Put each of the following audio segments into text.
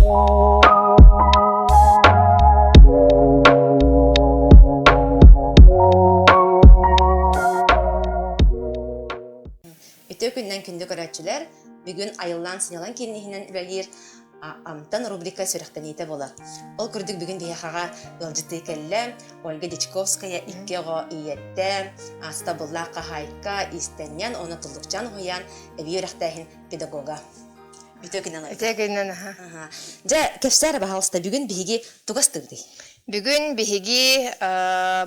Günden kündü görətçilər bugün ayıllan sinalan kendihindən bəgir amtan rubrika sürəxtəniyətə bolar. Ol kürdük bugün biyaxağa yolcutı kəllə Olga Dичковская ikkəğə iyətdə Astabullaqqa hayka istənyan onu tulluqcan hoyan əviyörəxtəhin pedagoga. Ütəkündən. Ja, kəştər bahalsta bugün bihigi tuqastırdı. Бүгін бігеге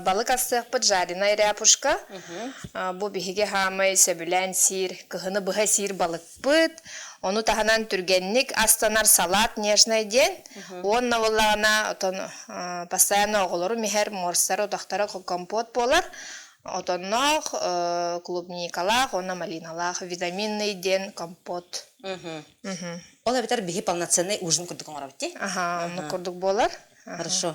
балық астық бұд жарина ирапушка. Бұ бігеге хамай сөбілән сир, кығыны бұға сир балық бұд. Оны тағынан түргенник астанар салат нежный ден. Онна олағына постоянно оғылыру мехер морстары отақтары компот болар. Отоннақ клубникалақ, онна малиналақ, витаминный ден компот. Ола бітер бігі полноценный ужин күрдік оңыра бітті? Ага, оны күрдік болар. Хорошо.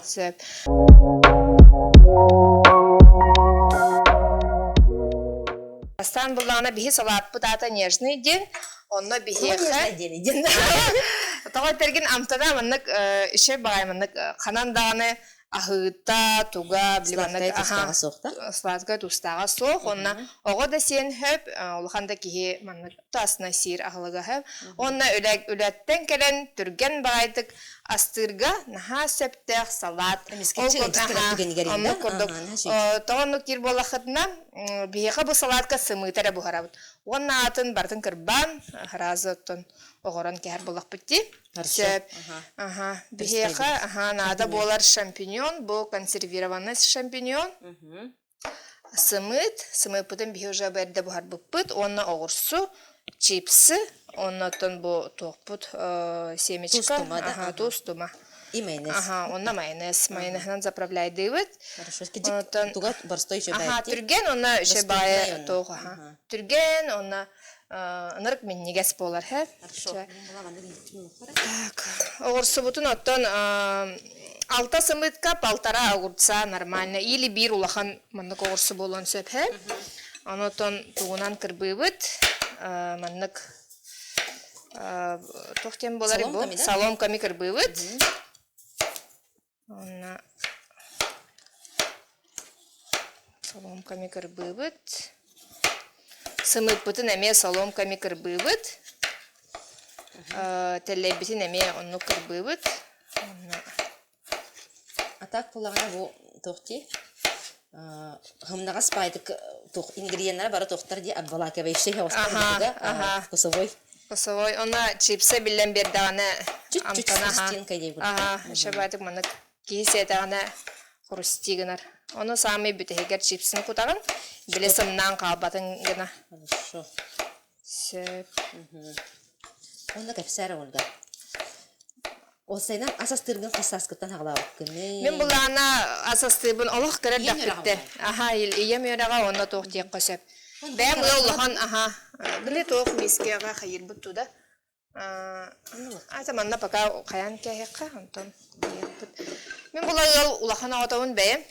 Астан бұлағына бігі салат бұдата нежный ден. Онна бігі ден. Тағай терген амтада мұнық іші бағаймынық қанандағыны ахыта, туга, Сладкай тустаға соқта? Сладкай тустаға соқ. Онна оға да сен хөп, олғанда кейі мұнық тасына сир ағылыға хөп. Онна өләттен кәлін түрген бағайдық астырға наға сөптәқ салат. Онна күрдік. Тоғынық кер болақытына бейеға бұл салатқа сымытары бұғарабыд. Онна атын бардың кірбан, ғыразы ұттын оғыран кәр болақ бітті. Бейеға нада болар шампиньон, бұл консервированный шампиньон. Сымыт бұдың бейе ұжа бәрді бұғар бұппыд. Онна оғырсу, чипсы, оннатын бұл тоқпыд семечка. Тустума. И майонез. Онна майонез. Майонезінен заправляйды өт. Хорошо. Туға барстой еще бәйті? Түрген, онна еще бәйі тоқ. Түрген, онна нырық мен негес болар. Хорошо. Оғырсы бұтын оттан алта сымытка палтара оғыртса нормально. Или бір улахан маннық оғырсы болуын сөп. Онотон туғынан кірбі өт. Маннық тоқтен болар бұл. Соломками кірбі өт. Соломками кірбі өт. Сымыт бұтын әме соломками кірбі өт. Тәлләбетін әме оны кірбі өт. Атақ бұлағына бұл тоқти. Ғымнаға спайдық ингредиенттері бары тоқтар де аббала кәбейші хауыстар. Косовой. Косовой. Она чипсы білен бердіғаны Чуть-чуть хрустинкой дей бұд. Шабадық мұны кейсетіғаны хрустигінар. Оны самый бүтігер чипсын құтағын. Біле сымнан қалбатын гына. Хорошо. Сөп. Оны кәпсәрі Ольга. Осайнан асастырғын қысаскыттан ағылауы күні. Мен бұлағына асастырбын олық кіріп дәқітті. Ием өраға оны тоқтиық қосып. Бәм ұлған, білі тоқ мискеға қайыр бұтту да. Айтаманна пока қаян кәйеққа, онтан қайыр бұт. Мен бұлағы ұлақан ағатауын бәйім.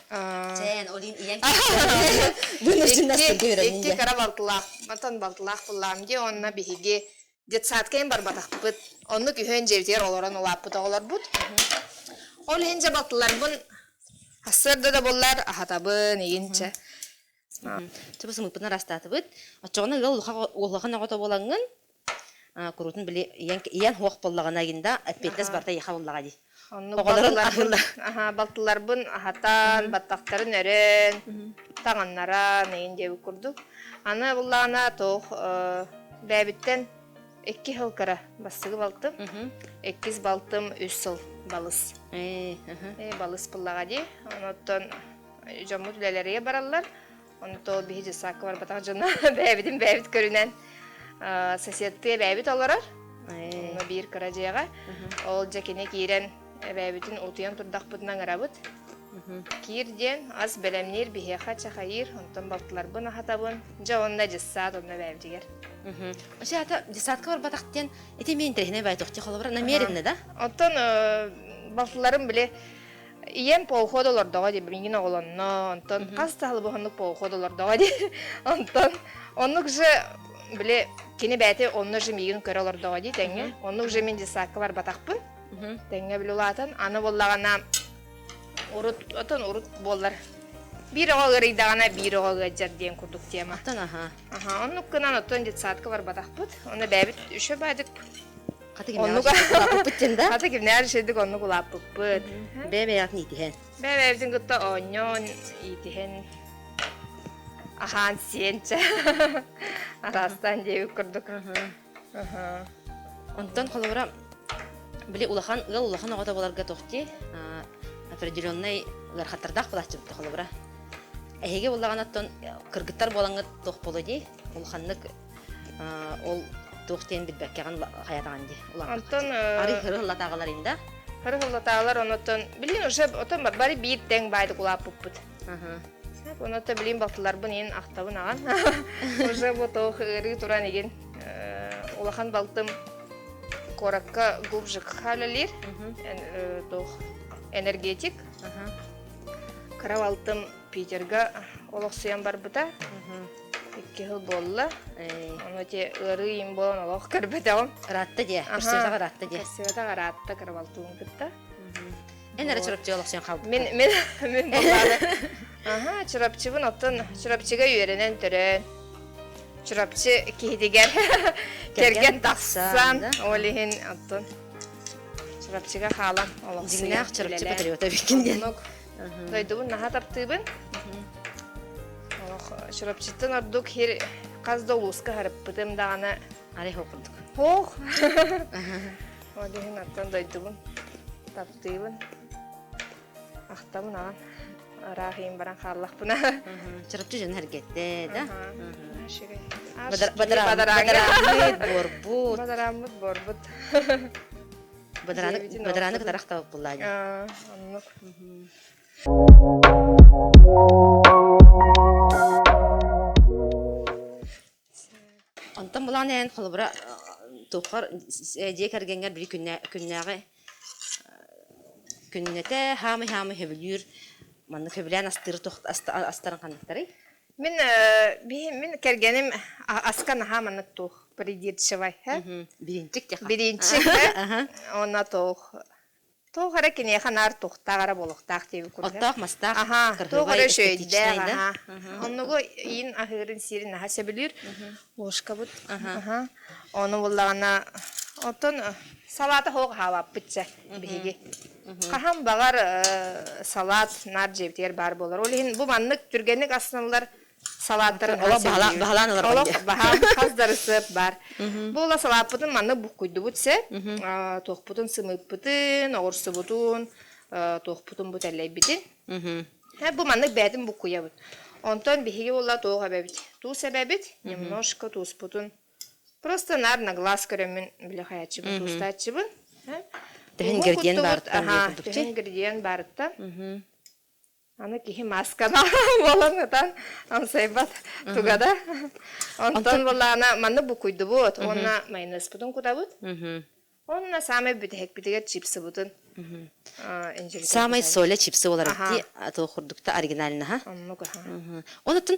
Жән, олин иен кәпсәрі. Бұны жүннастыр көрімінде. Екке қара балтылақ, матан балтылақ бұлағымде, онына бігеге детсаткайын бар батақ бұт. Оны күйен жевтер оларан олап бұт оғылар бұт. Ол хенже балтылар бұн асырды да болар, ахатабын, егенше. Түбі сымықпына растаты бұт. Атчоғына олаған ағата болаңын, күрутын біле, иян хоқ болағына егінда, әппеттес барда еқа болаға дей. Балтылар бұн ахатан, баттақтарын өрен, тағаннара, нейін деуі күрді. Аны бұлағына тоқ бәбіттен 2 жыл кара басығы балтым. 2 балтым 3 жыл балыс. Балыс бұллаға де. Оныттан жаму түлелерге баралар. Оныттан бейді сақы бар батақ жына бәбідің бәбіт көрінен соседті бәбіт оларар. Оны бір кара жеға. Ол жәкене кейрен бәбітін ұтыян тұрдақ бұдынан арабыд. Кирден аз бәлемнер бейеқа чақайыр. Онтан балтылар бұн ахатабын. Жауынна жысат, онна бәбітігер. Оше ата десатка бар батақтен етемен тәрхіне бәй тоқти қолы бар, намеренне да? Оттан балтыларым біле иен полход олардаға де бірінген оғыланна, онтан қастағылы бұғынлық полход олардаға де. Онтан онлық жы біле кені бәйті онны жы мейгін көрі олардаға де тәңе. Онлық жы мен десатка бар батақпын. Теңе билулатын аны боллагана урут боллар. Bir oğa gırıydağına bir oğa gıcır diyen kurduk diyema. Аттан, Aha, onun kınan otun jet saatka var badakpıt. Onu bebit üşe baydık. Қаты Onu кемнәр бүттен да? Hatta kim ne şeydik onu kulapıp bıt. Бәбе ятын итиһен. Bebevdin gıtta onyon itihen. Ahan siyençe. Arastan diye kurduk. Aha. Онтон холобра биле улахан огата боларга тохти. Определенный лархаттардах булачып холобра. Эһеге буллаган аттон кыргыттар болаңга тох болоди. Улаханнык ол тохтен битбеккеган хаятаган ди. Антон Ари хырылатагалар инде. Hırhılatalar onotun. Bilin uşa oton bari bir ten baydı kulapıp bıt. Onota bilin baktılar bu neyin aktabın ağan. Uşa bu toğ ırı turan egen. Ulahan baltım korakka gubjık halalir. Toğ energetik. Karav altım Peterga olaq suyan bar bıta. 2 yıl bolla. Onu te ırı im bolan olaq kırbıtağım. Ратта де, көрсөзага ратта де. Севета гаратта карабалтуун кытта. Энере чырыпчы олоксен калып. Мен боллары. Aha, çırapçıbın otun, çırapçıga yörenen törön. Çırapçı kihdiger, kergen taksan, olihin otun. Çırapçıga halan, olaqsıya. Dingnaq çırıpçı patriota bikindен. Doyduğun naha taptığın. Çırapçıtın orduk her kaz doluska harıp bıdım dağına. Ари хокурдук. Hoh! Olihin otun doyduğun, taptığın. Ахтамын аған. Рахим баран харлах бuna. Чырыпчы жөн хәрәкәттә да. Бадарамыт Бадарамыт борбут. Бадарамыт борбут. Бадараны кытарак табып буллады. Аннык. Антан булан эн холбра тухар же кергенгер бир күннәгы күннәтә хамы хевлүр манны хевлән астырын кандыктары. Мен кергеним аскан хаманык тух придирчевай, ха? Биринчик те. Биринчик, она тух. Тух харакене ханар тух тагара болохтак деп күрдө. Оттак мастак. Тух решөйдө. Онуго ин ахырын сирин хасабилер. Ошка бут. Оны буллагана отон салаты хог хавап битсе биге. Кахам багар салат нар жептер бар болар. Олин бу маннык түргенlik асланлар салаттарын баһаланалар. Олок баһал каздарысып бар. Була салат бутун манны бу куйду бутсе, тох бутун сымып бутун, огурсы бутун, тох бутун буталлай битин. Бу маннык бәдин бу куя бут. Онтон биге була тога бәбит. Ту себебит немножко туз бутун. Просто нар на глаз көрөмүн биле хаячы бу тустачы бу. Тен герден барыттан курдук. Тен герден барытта. Аны кихи маскана болаңытан ансайбат тугада. Онтон болана манны бу куйду бут. Онна майонез бутун куда бут. Онна самый битек битеге чипсы бутун. Самый соля чипсы болар ди ато курдукта оригинальна ха. Онтон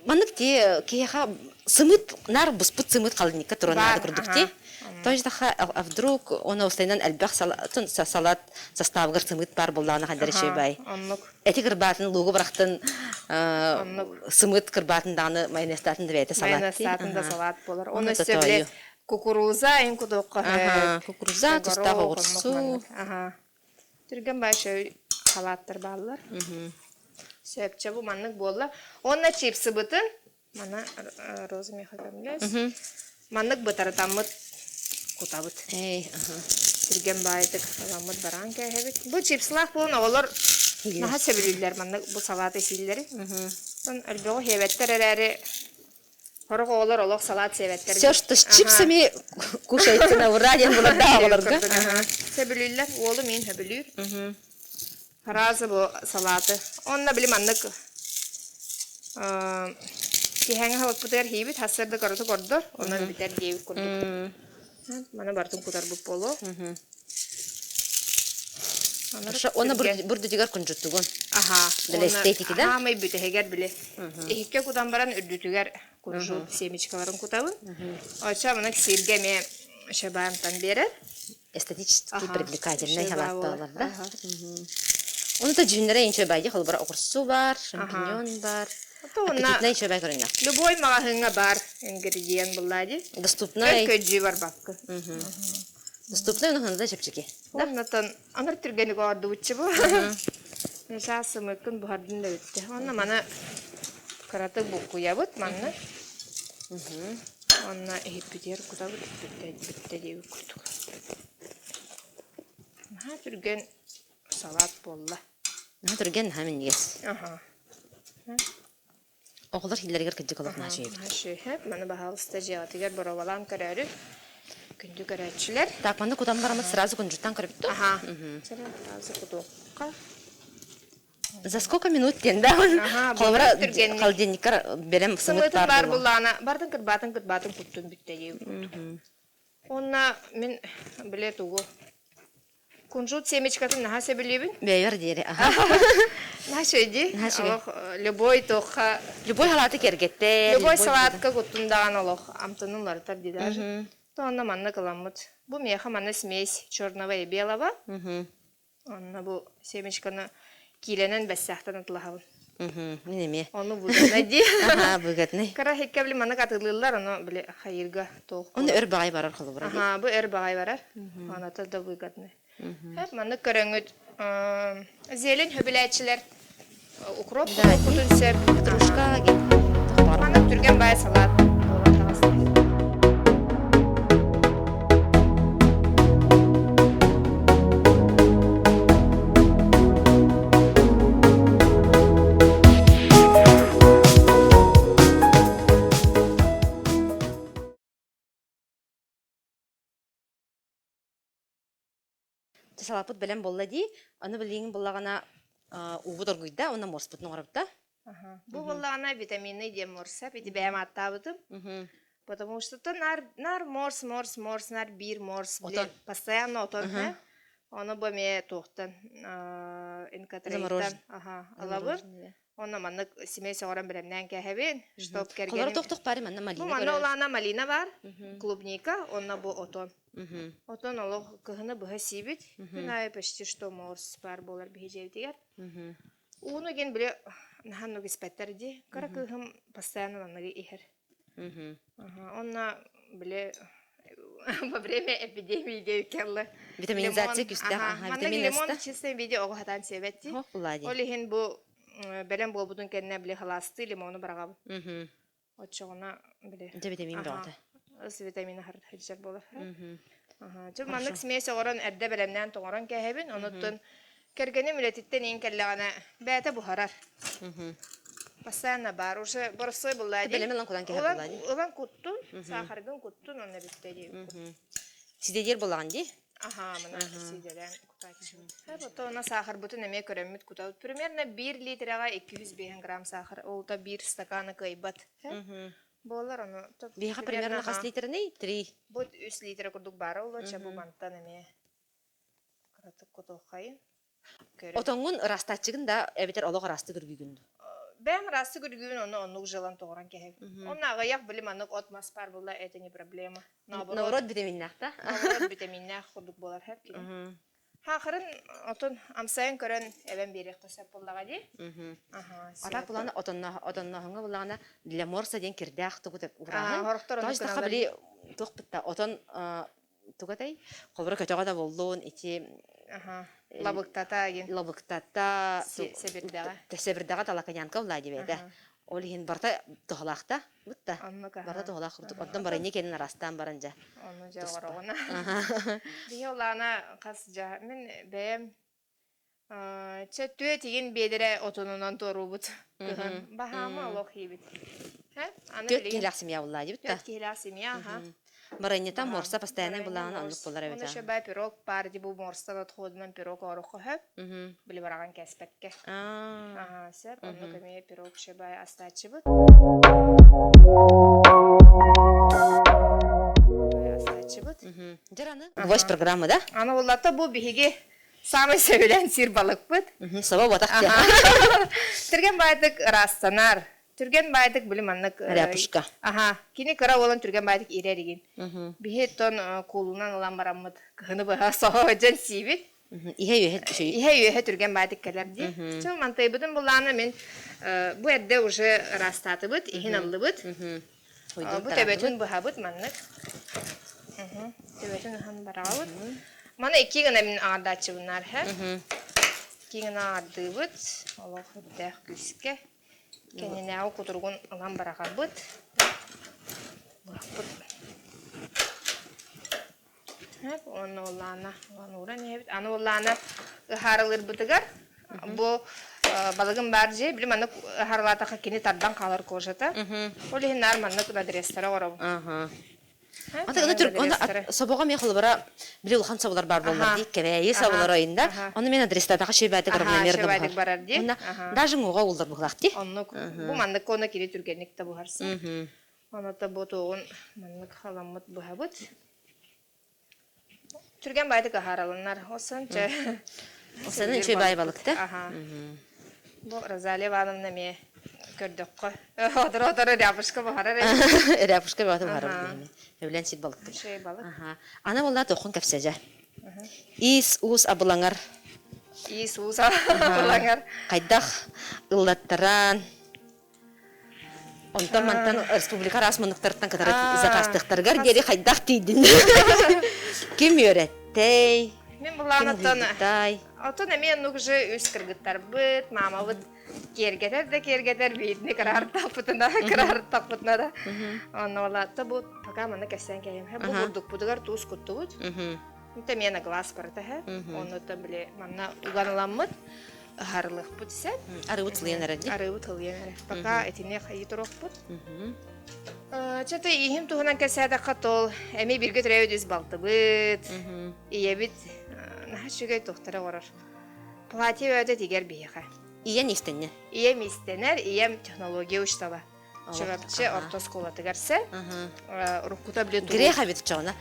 маннык ти киха сымыт нар буспут сымыт калыныкка турана курдукти. Тождаха а вдруг он остайнан албах салат составгар сымыт бар булланы хадыр шебай. Эти кырбатын лугу брахтын сымыт кырбатын даны майонездатын дебете салат. Майонездатын да салат болар. Оны сөйле кукуруза ин кудокка. Кукуруза туста огурсу. Түрген башы салаттар баллар. Сөпче бу маннык болла. Онна чипсы бутын. Мана роза мехагамлес. Маннык бутаратамыт кутабыт. Түрген байдык аламыт баран кәһебит. Бу чипслар болон олар наха себилилер маннык бу салат эсиллери. Сон өлбөгө хебеттер эрери хорого олар олох салат себеттер. Всё, что с чипсами кушаете на урадиан буларда оларга. Себилилер, олу мен себилир. Разы бу салаты. Онна билим маннык Кихәңә хавак бутар хибит хасырды карыты кордор, онна битер диеп курдук. Мана бартын кутар буп боло. Оны бурду дигәр күнҗүттүгөн. Биле эстетики да? Хамай бите хегер биле. Ихке кудан баран үрдүтүгәр күнҗү семечкаларын кутабын. Ача мына сирге ме шабантан берер. эстетически Ага, привлекательный шеба халатта болар. олар да. Ага. Оны да жүннәре инче байди холбара огурсу бар, шампиньон бар. То онна Аппетитный инче бай көрүнә. любой магазинга бар ингредиент буллади. Доступный. Көҗи бар бакка. Доступный оны да чепчики. Оннатан аңар түргәне горды учы бу. Нәшасы мөмкин бу хардын да үтте. Онна мана караты бу куябыт манны. Онна эпидер куда битте дип курдук. Ха түргән салат болла. Турген хамин ес. Аха. Оғылар хиллергер кыджык олақ наши. Наши хеп мана бахал стажиат тигер боровалан карары. Күндү карачылар. Так, манда кудан барамыз сразу күнжуттан көрүптү. Аха. Сразу кудукка. За сколько минут тенда? Ага, Холбара түргенник. халденниктер берем сымыт Сымытын бар бар. буллана. Бардын кырбатын куттун бүтте дип. Онна мен биле тугу. Кунжут семечкатын наха билебин? Бейер дери. Ага. Нашеди. Нашеди. Любой тоха. Любой халаты кергетте. Любой салатка куттундаган олох амтынын лартар дидar. То онна манна каламыт. Бу меха манна смесь черного и белого. Онна бу семечканы киленен бәссәхтан атлахабын. Минеме. Оны будана ди. Ага, бүгәтне. Кара хеккәбли мана катылылар, оны биле хайырга тох. Оны өр багай барар холбара. Ага, бу эр багай барар. Ана та да буйгатны. Хәп мана көрәңүт зелень хөбиләчләр. Укроп кутун сеп. Петрушка ген. Мана түргән бай салат. Салапыт белән болла ди, аны билеген боллагана убуд оргуйда, оны морспутны орапта. Бу буллагана витамины деморса, бити бәм аттабытым. Потому что то нар морс, нар бир морс, блин, постоянно отон. Оны боме тохтан инкатрейтан. Ага, алабы. Оны манны семейсе оран белемнән кәһәбен, чтоб кергән. Колор тохтох пари манна Бу малина. манна улана малина бар, клубника, онна бу отон. Отон олох кыһыны быһа сибит. Най почти что морс бар болар бихежев дигәр. Уну ген биле наханны гиспеттер ди. Кара кыһым постоянно наны ихер. Ага, онна биле во время эпидемии девкелле. Витаминизация күстә, ага, витамин лимон эста. чистый виде ого хатан себетти. Холлади. Олихин бу белем болбудун кенне биле халасты лимону барагабы. Очогона биле. Дә витамин бар. Ыс витамины хаджар болар. Ага, жо маннык смесь орон эрде белемнән тоңорон кәһәбин, онуттан кергәне милетиттен ин келләгәнә бәте бухарар. Постоянно бар, уже борсой буллади. Белемен лан кудан кәһәп буллади. Улан куттун, сахаргын куттун, онна биттеди. Сидедер булган ди. Ага, мына сидерен кутачы. Вот она сахар бутын эме көрөмүт кутат. Примерно 1 литрага 205 грамм сахар. Ол та 1 стаканы кайбат. Болар аны. Биха примерно кас литрны? 3. Бу 3 литр курдук бар ол, чабу мантан эме. Кратык кутохай. Отоңун растачыгын да эбетер олог расты көргүгүн. Бәм расты көргүн оны онук жылан тоғран кәһәп. Онна аяк билим анык отмас бар булла, это не проблема. Наоборот витаминнахта. Наоборот витаминнах курдук болар хәп килен. Хакырын отон амсайын көрөн эбен берек тасап буллага ди. Ага. Ата буланы отоннахыңа булгана для морса ден кирдах тугут ураган. Хорохтор Тош та хабли тохпта отон тугатай колбара көтөгө да болдун ити. Ага. Лабыктата ген. Лабыктата Себердага. Себердага талаканянка влади беде. Олихин барта тохлакта бутта. Барта тохлак курдук. Оттон барыне келин арастан баранжа. Оны жагырагына. Биолана касжа мен бем чөтүө тиген бедере отонунан торубут. Бахама лохибит. Ха? Аны Төт келаксым я влади бутта. Төт келаксым я, ха. Барынета морса постоянно буланы анлык болар эбет. Оны шебай пирог бар ди бу морстан отходунан пирог орохо хөп. Били бараган кеспекке. Ага, сеп, оны кеме пирог шебай астачыбыт. Астачыбыт. Жараны. Гвоздь программы, да? Аны уллата бу биһиге самый севилен сир балык бит. Саба батак. Тирген байтык растанар. Түрген байдык билим аннык. Ряпушка. Аха, кини кыра olan түрген байдык иреригин. Бихе тон кулунан алан бараммыт. Кыны баха сохожан сибит. Ihe түрген байдык келерди. Чыл мантай будун буланы мен бу эрде уже растатыбыт, ихин аллыбыт. Бу тебетин бахабыт маннык. Тебетин хан барабыт. Мана 2 гына мен ардачы bunlar he. 2 гына ардыбыт. Аллах дэх күске. Кенене ау кутургун алан барагабыт. Бахбыт. Hep onu olana, onu uğra ne hep, anı olana harılır bıtıgar. Bu balığın barcı, bilim anı harılata kakini tardan kalır koşata. Öyle hinler manlık adresleri var. Ata onu Türk, onu sabağa meyxalı bara, bile ulhan sabılar bar bollar deyik, kereyi sabılar oyunda. Onu men adresleri tağı şebedik barar deyik. Dajın oğa oldur buğlaq deyik. Bu manlık ona kiri Türkiye'lik de buharsın. Onu da bu toğun manlık halamut buhabut. Türgen baydık aharalınlar. Osanca. Osanın çöy bay balıktı. Bu Razali Hanım neme gördük ko. Odur yapışka baharar. Yapışka baharar. Evlen sid balıktı. Şey balık. Ana vallahi toxun kapsaca. İs us abılangar. İs us abılangar. Qaydaq ıllattıran. Ondan mantan Respublika rasmanlıklarından kadar zakastıqtargar geri qaydaq deydin. Kim öğretti? Men bulanattan. Atan emen nugje üskirgittar bit, mama bit kergeter bidni karar tapıtına da. Onu olatta bu pakamana kesen kayım. He bu vurduk budugar tuz kuttuğut. Nte mena glas parta he. Onu da bile manna uganılanmıt. Harılık bit sen. Arıvut liyanara di? Arıvut liyanara. Paka etine kayıtırok bit. Çatı ihim tuğunan kesede katol. Emi bir götür evdüz baltı bit. İye bit. Naha şügey tohtara orar. Platiye öde diger biyağa. İyem istenir? İyem istener, iyem teknologiya uçtala. Çöpçe orta skola tıgarsa. Rukuta bile tuğu. Girey habit çoğuna.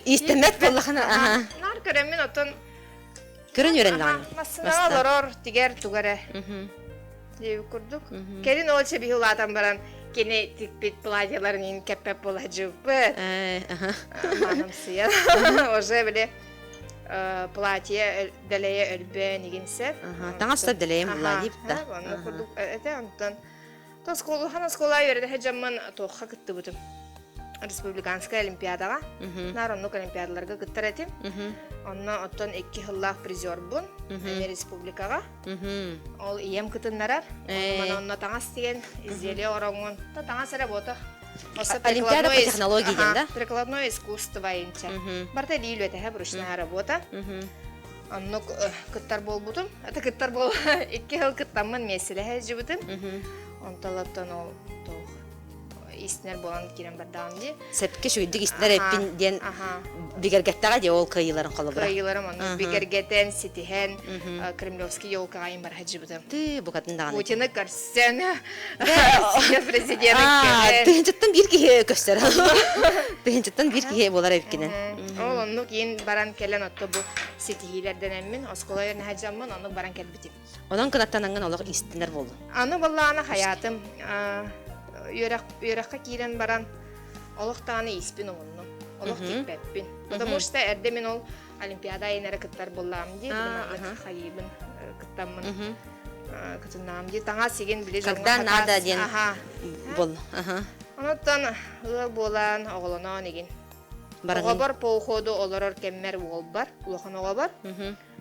İstemet bollağına. Nar köremin otun. Körün öğrendi anı. Masına alır diger tuğara. Diye kurduk. Kelin olça bir hulatan baran. Kene tikpit platiyaların kepep bolacı bit. Manım siya. Oje bile platiye deleye ölbe niginse. Tağa stab deleyim bulla deyip da. Onu kurduk. Ete ondan. Ta skola yörede hecamman toğha kıttı butum. Respublikanska olimpiyadaga. Naronluk olimpiyadalarga kıttar etim. Ondan ottan 2 yıllık prizor bun. Respublikaga. Ol iyem kıtınlarar. Ondan tağa stigen izleli orangun. Ta tağa sere bota. Олимпиада по технологии, да? Прикладное искусство инча. Барта дилю это хэ ручная работа. Анно кыттар бол бутум. Это кыттар бол 2 жыл кыттамын меселе хэ жибутум. Онталаттан ол тох истинер болан кирен бардан ди. Сепке шуйдик истинер эппин ден бигергеттага де ол кыйыларын калы бара. Кыйыларым аны бигергетен ситихен Кремлевский ёлка айын бар хэ жибутум. Ты букатындаган. Путины көрсен. Россия президенті. Тыгынчыттан bir kihe көстер. Тыгынчыттан bir kihe болар эпкинен. Ол онну кейін баран келен отто bu ситихилерден эммин, оскола ерне хаджаммын, онну баран келбитим. Ondan kınattананган олар истинер болду. Аны балланы хаятым. Йөрәккә кирен баран олуктаны испин онну. Олук тикпеппин. Потому что эрде мен ол Олимпиада айнары кыттар боллам ди, билмаклык хайыбын кыттаммын. Кытынам ди, таңа сеген биле жоңга. Когда надо ден бол. Онуттан болан оголона неген. Оғабар поуходу олорор кеммер уол бар, улахан оға бар.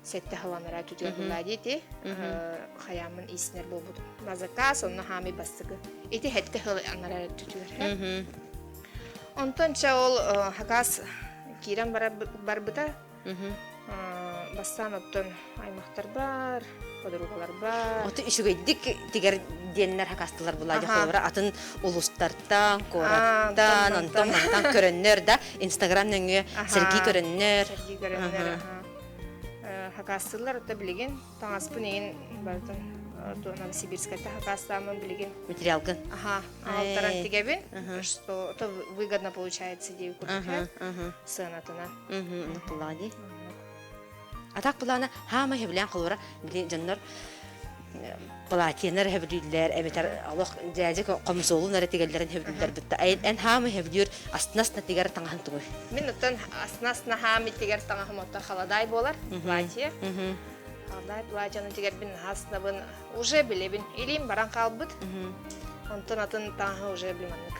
Сетте халанара түтер бұла дейті, хаямын исінер болбуду. Назака сонна хами бастығы. Эти хетте хыл анара түтер. Онтонча ол хакас кирен бар бұта. Бастан оттон аймақтар бар, подругалар бар. Оты үшігейдік тегер деннер хакастылар бұла дейті. Атын улустартан, кораттан, онтан көріннер да. Инстаграмнан Сергей көріннер. Сергей көріннер, хакастылар ота білеген. Таңаспын еген бардын. Новосибирската хакастамын білеген. Материалгын. Алтаран тегебін. Что это выгодно получается деу курдыка. Сынатына. Нұқтылады. Атақ бұланы хама хевлен қылуыра, біле жаннар Платинер хевдүлләр, эбетер алох дәҗек комсолун әрәтегәлләрен хевдүлләр битте. Эн хамы хевдүр астнасна тигәр таңхан тугы. Мен оттан астына хамы тигәр таңахым отта халадай болар, платье. Халадай платьяны тигәр бин хаснабын уже билебин. Илим баран калбыт. Онтон атын таңы уже билманнык.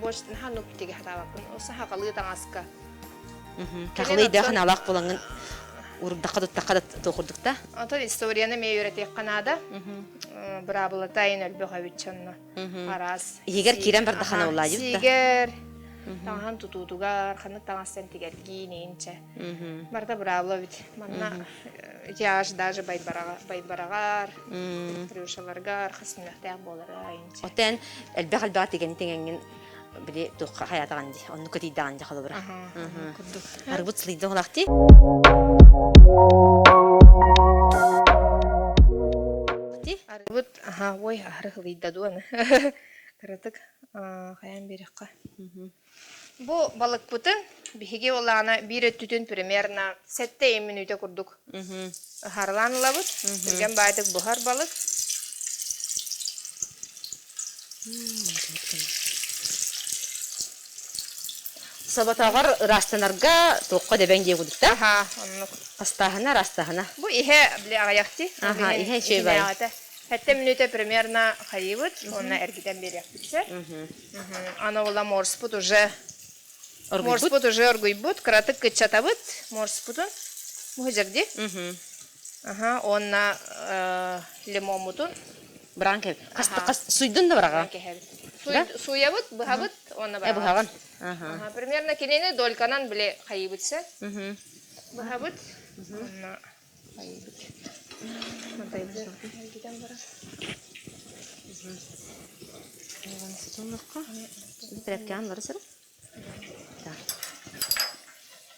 Бош ханук тигә хатабын. Оса хакалы таңаска. Тахлый дахын алак буланган урдакка туттакка тохурдукта. Онтон историяны ме өйрәтек канада. Брабыла тайын әлбәхәвитчанна. Арас. Егер кирен бер дахана улай юкта. Сигер. Таңхан тутутугар, ханы таңастан тигәр гиненчә. Барда брабыла бит. Манна яж даже байбарагар. Рюшаларгар хасмәхтә болар инчә. Отен әлбәхәлбә тигән тиңген били тукка хаятаган ди. Онны көтидән ди халыбыра. Арбут слиды хлакти. Арбут, ой, арыхлыйда дуаны. Кырытык, хаян берекка. Бу балык путын, биһиге олана бире түтүн примерно 7 минута курдук. Харланыла бут, түрген байтык бухар балык. Сабатагар растанарга тоққа дебен ге будукта. Оннук. Астахана растахана. Бу ихе биле аяқти. Ихе шей бай. 7 минута примерно хайыбыт, онна эргиден берекпитсе. Ана ола морспут уже морспут уже оргуйбут, кратык кычатабыт, морспутун. Бу жерди. Онна лимомутун. Бранке. Кас суйдун да барага. Суябыт, бухабыт, онна барага. Бухаган. Примерно кинени дольканан биле хайыбытсе. Бухабыт, онна хайыбыт.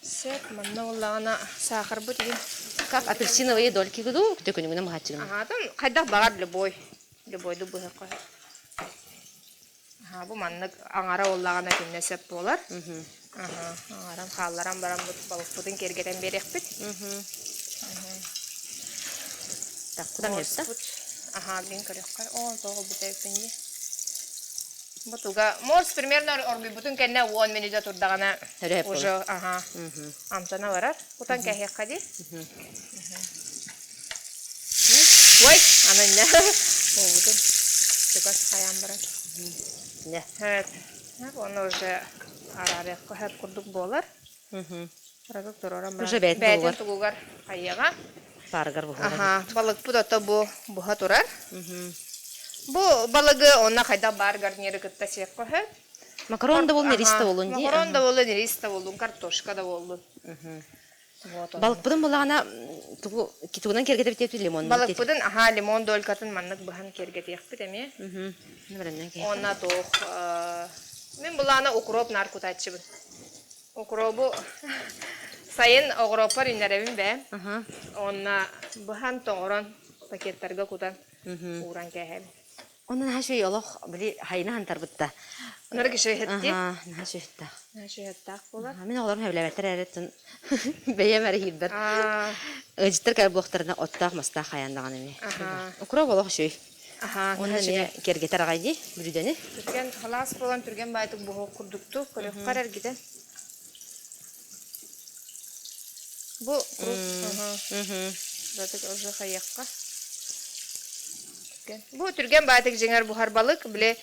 Сет, манна уллағана сахар бұд еген. Как апельсиновые дольки гуду, төкөнүгүнө махачыгын. Там қайдақ бағар любой. Любойду бұғы қой. Бу маннык аңара уллағана күннесеп болар. Аңаран қалларан баран балық бұдың кергеден берек бит. Так, куда место? Блин, корёвка. Он того бутей пенди. Бутуга. Морс примерно орби бутун кенне 10 минута турдагана уже, амтана барар. Бутан кахе кади. Ой, ананне. О, бутун. Чугас хаям барар. Не. Evet. Onu уже арары кохат курдук болар. Разок турорам бар. Уже бәйтен тугугар хайяга. Паргар бухар. Балык пудата бу буха турар. Бу балыгы онна кайда бар гарниры кытта сек кохат. Макарон да бол, нериста болун ди. Макарон да болу, нериста болу, картошка да болу. Балык пудын булағана китугунан кергетеп тепти лимон. Балык пудын, лимон долькатын маннык бахан кергетеп бит эме. Онна тох. Мен булағана укроп нар кутатчыбын. Укробу сайын укропар инеребин бе. Онна бахан тоңорон пакеттерге кутан уран кәһәбин. Онан хашый олох били хайна хантарбытта. Онар кеше хетти. Хашыйта. Хашыйта болар. Мен оларым хәбләбәттер әреттен бәйәмәре хидбер. Ыҗтыр кай блохтарына оттак маста хаяндаган эме. Укро болох шуй. Онан не кергетер гайди бүрүдәне. Түрген халас болан түрген байтык бу курдукту, көрөп карар гиден. Бу Батык уже хаякка. Бу түрген байтык жеңер бухар балык биле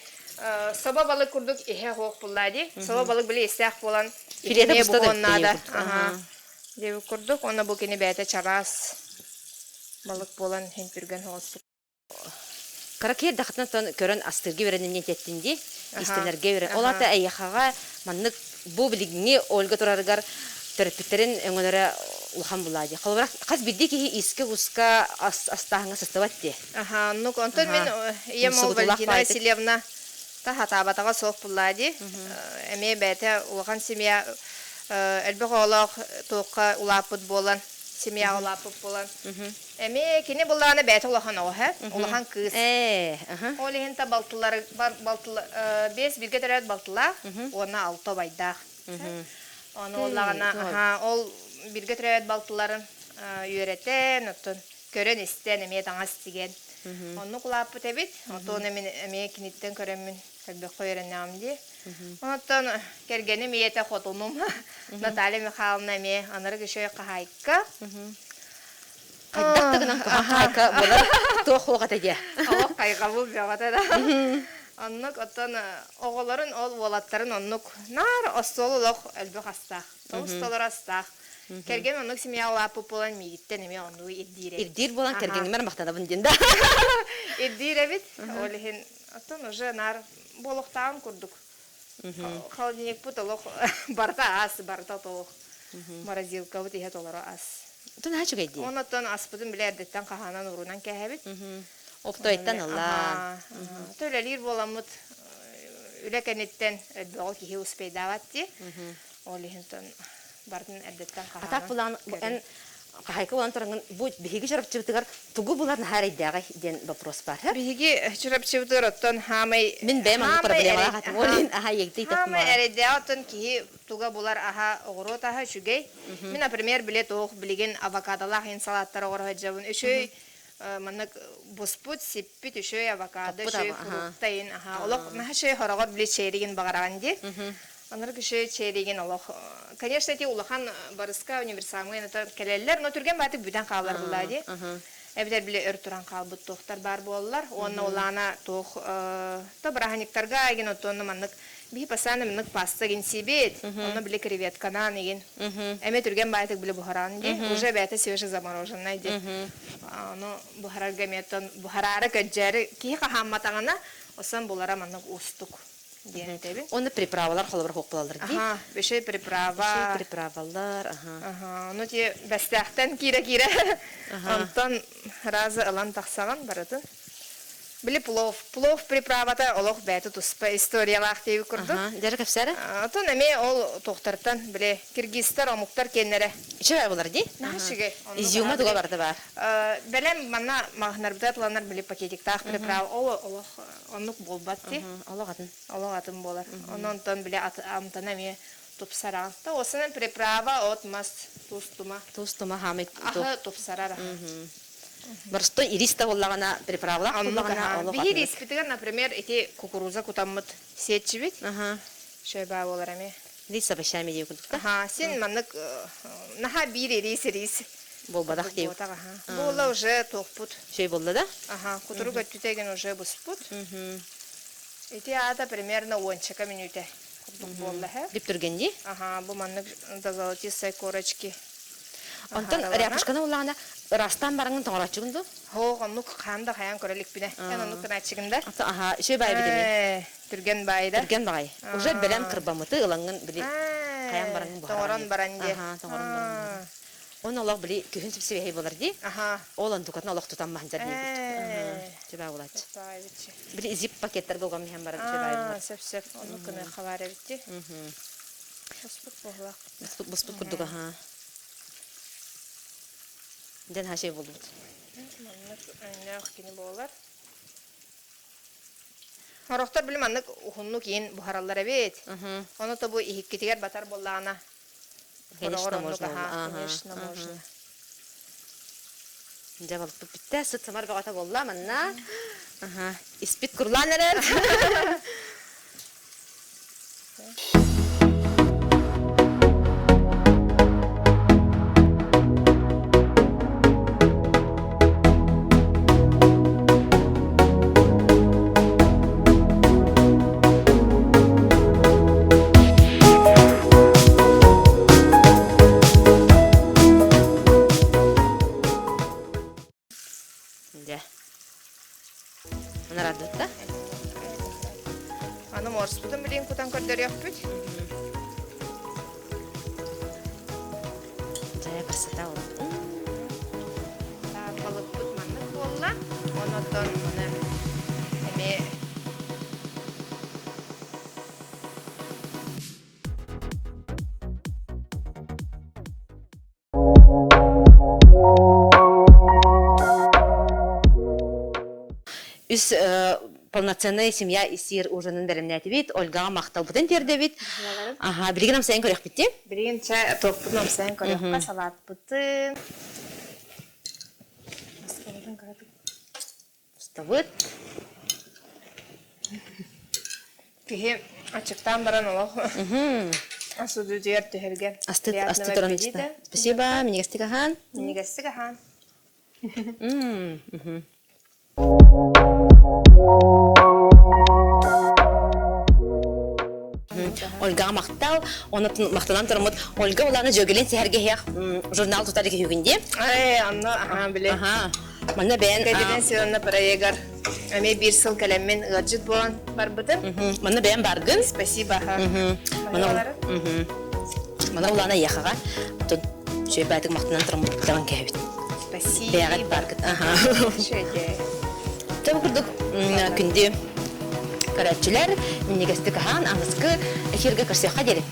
соба балык курдук ихе хок буллади. Соба балык биле истах болан филете бустада. Деп курдук, оны бу кини бәйте чарас балык болан хен түрген хос. Каракер дахтан тон көрөн астыргы беренен нететтинди. Истенерге берен. Олата айхага маннык бу билигни Ольга тураргар терапевтерин өңөлөрө улхан буллади. Калбырак каз бидди ки иске уска астахыңа составатти. Ну контон мен Ема Валентина Васильевна та хатабатага соқ буллади. Эме бәйте улхан семья элбеголок тоққа улапыт болан. Семья улапыт болан. Эме кини булланы бәйте улахан оға, улахан кыз. Олиһин та балтылары бар, балтылы 5 бирге төрөт балтыла, она 6 байдах. Оны уллагана, ол бирге төрөт балтыларын үйрәтен, оттон көрөн истен эме таңас деген. Онну кулаппыт эбит. Отон эме киниттен көрөмүн көлбөк койренам ди. Онтон кергени миете хотунум Наталья Михайловна эме аныры кишөй кахайка. Кайдактыгынан кахайка болар тохлуга теге. Алак кайга бул жагата да. Оннук отон оголорун ол волаттарын оннук нар осололок элбе хастак. Толстолор астак. Керген оннук семья лапы полан мигиттен эме онну иддире. Иддир болан кергенемер мактада бунденда. Иддире бит. Олихин отон уже нар болохтан курдук. Холодильник путолок барта ас, барта толок. Морозилка вот ihe толора ас. Тон хачуга идди. Онотон аспыдын билердеттен каханан урунан кэхебит. Оптойттан алла. Төлелир боламыт үлекенеттен өдбол кихи успейдаватти. Олихинтон бардын эрдеттен каханан. Атак булан эн кахайка болан туранган бу биһиги жарапчыбытыгар тугу булар нахарайдага ден вопрос бар. Биһиги чырапчыбытыгар оттон хамай Мен бэм аны проблемага хатым олин аха егди тапма. Хамай эреде оттон кихи туга булар аха огорот аха чугей. Мен, например, билет ох билеген авокадолах инсалаттар огорот жабын үшөй маннык боспут сиппит үшөй авокадо үшөй фруктайын аха. Олох нахашөй хорогор билет чейриген багараган ди. Анар киши чейриген олох. Конечно, эти улахан барыска универсамга это келелер, но түрген батык бүтән калар булади. Эбдер биле өр туран калбыт тохтар бар боллар. Онна улана тох то браханиктарга ген отонны маннык би пасаны маннык паста ген сибет. Онна биле креветкана неген. Эме түрген батык биле бухаран ди. Уже бәте свежезамороженный ди. Аны бухарарга метон бухарары кәҗәре ки хахамматагана осан булара маннык устук. Оны приправалар холбар хок булалар ди. Ага, беше приправа. Приправалар, ага. Ага, ну те бастахтан кире. Антон разы алан таксаган барады. Биле плов приправата олох бәте туспа историялах теби курду. Ага, дәрә кәпсәре? Антон эме ол тохтартан биле киргизстар омуктар кеннере. Ичә булар ди? Нашыгы. Изюма дуга барды бар. Белем манна магнарбдатланар биле пакетик тах приправа олох онук болбатти. Алагатын. Алагатын болар. Онтон биле амтана эме тупсара. Та осынын приправа от мас тустума. Тустума хамик. Аха тупсарара. Барсто ириста боллагана приправалар боллагана олох. Бир испитигер, например, эти кукуруза кутаммыт сетчибит. Ага. Шөйба болар эме. Лиса башами дип курдукта. Ага, сен маннык наха бир рис. Болбадак дип. Бола уже тохпут. Шөй болду да? Ага, кутуруга түтеген уже буспут. Эти ада примерно 10 минуте. Болла ха. Дип тургенди. Ага, бу маннык золотистые корочки. Онтон ряпушканы боллагана растан барыңын тоңрачыгынды. Хо, онук ханда хаян көрелик бине. Мен онук начыгында. Ага, шөй бай бидеме. Түрген байда. Түрген бай. Уже белем кырбамыты ылаңын били. Каян барыңын бухара. Тоңран баранде. Ага, тоңран баран. Он Аллах били күһүн сипсебей болар ди. Ага. Олон тукатна Аллах тутамман жар ди. Чебай булат. Били зип пакеттер болгон мехем бар чебай булат. Сеп, онук кына хабар эритти. Боспут богла. Боспут курдуга ха. Ден хашей болду. Маннык кини болар. Хорохтар билим маннык ухунну кийин бухараллар эбет. Оны то бу ихиккитигер батар боллаана. Конечно, можно. Конечно, можно. Жабал битте сыт самар багата болла манна. Ага. Испит курланер. Аны морспутын билин кутан көрдөр яппыт. Жая красота ол. Балык пут маннык болла. Онотон мына эме Үс полноценная семья исир ужинын беремнәти бит, Ольга мактал бутен терде бит. Ага, билгенем сен көрәк битти. билин чай топпутном сен көрөкка салат бутын. астыбыт. Кихи ачыктан баран олох. Асуду дер төһөргә. Асты торанычта. Спасибо, Минигастикахан. Минигастикахан. Ольга мактал, оны макталан тормут. Ольга уланы жөгелен сәрге журнал тутары күйгенде. Анна биле. Мана бен. Кеден сенна проегар. Аме бир сыл калеммен гаджет болан барбыдым. Мана бен баргын. Спасибо. Мана уланы яхага. Тон жөбәтик макталан тормут таван кәбит. Спасибо. Бәгат баргыт. Шәҗә. Табы күрдүк күнде. Карачылар Минигастикахан аңгыскы эфирге кирсәккә дирек.